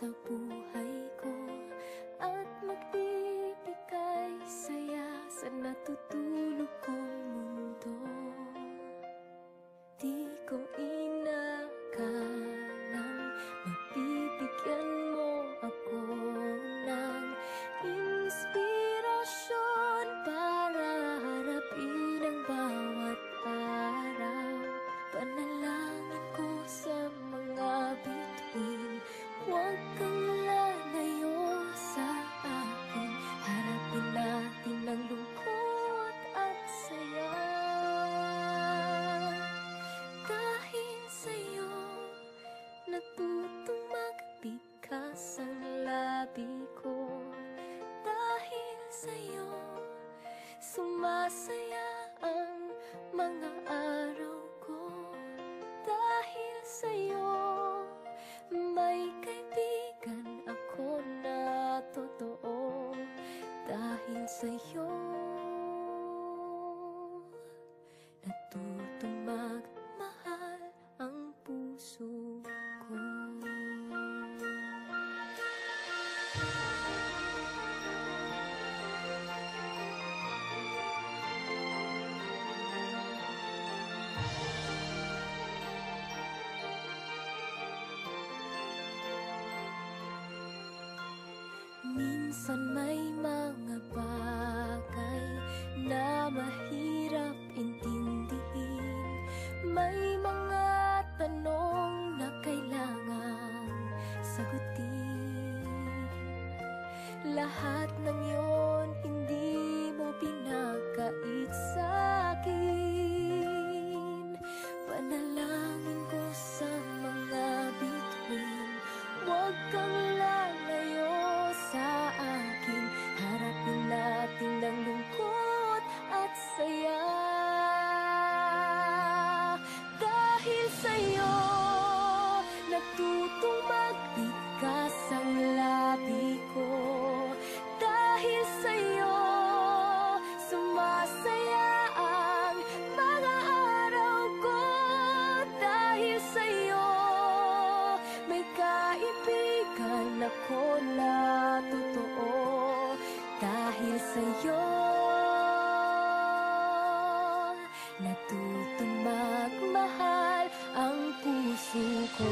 sa buhay ko at magbibigay saya sa natutulog kong mundo. Di ko inakalang mabibigyan mo ako ng inspirasyon para harapin ang bawat araw. Panalangin ko sa mga bituin, huwag kang lalayo sa akin. Harapin natin ang lungkot at saya. Dahil sa'yo, natutong magpikas ang labi ko. Dahil sa'yo, sumasaya ang mga araw ko. Dahil sa'yo, may kaibigan ako na totoo. Dahil sa'yo, natutong magmahal ang puso ko. Minsan may mga bagay na mahirap intindihin. May mga tanong na kailangang sagutin. Lahat ng yon hindi mo pinagkait sa'kin. Panalangin ko sa mga bituin, huwag kang lalayo sa akin. Harapin natin ang lungkot at saya. Dahil sa'yo, natutong magbigas ang labi ko. Dahil sa'yo, sumasaya ang mga araw ko. Dahil sa'yo, may kaibigan ako na totoo. Dahil sa'yo, natutong magmahal ang puso ko.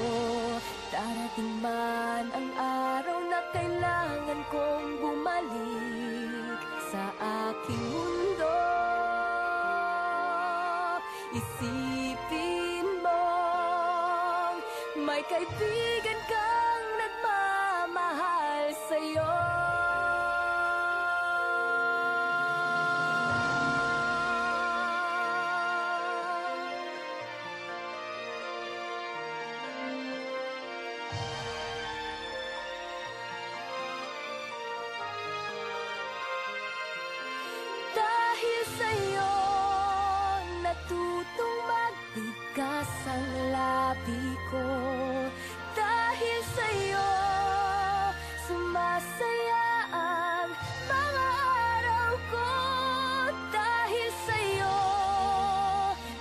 Darating man ang araw na kailangan kong bumalik sa aking mundo. Isipin mong may kaibigan kang nagmamahal sa'yo. Dahil sa'yo, natutong magbigas ang labi ko. Dahil sa'yo, sumasaya ang mga araw ko. Dahil sa'yo,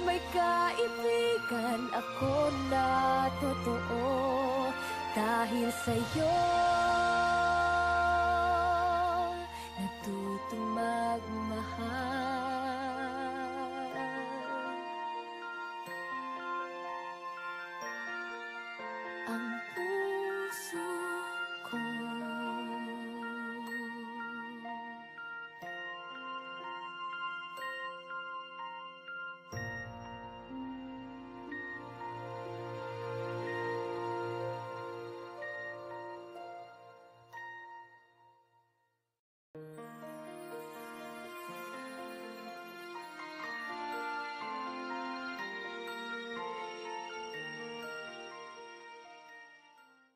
may kaibigan ako na totoo. Dahil sa'yo,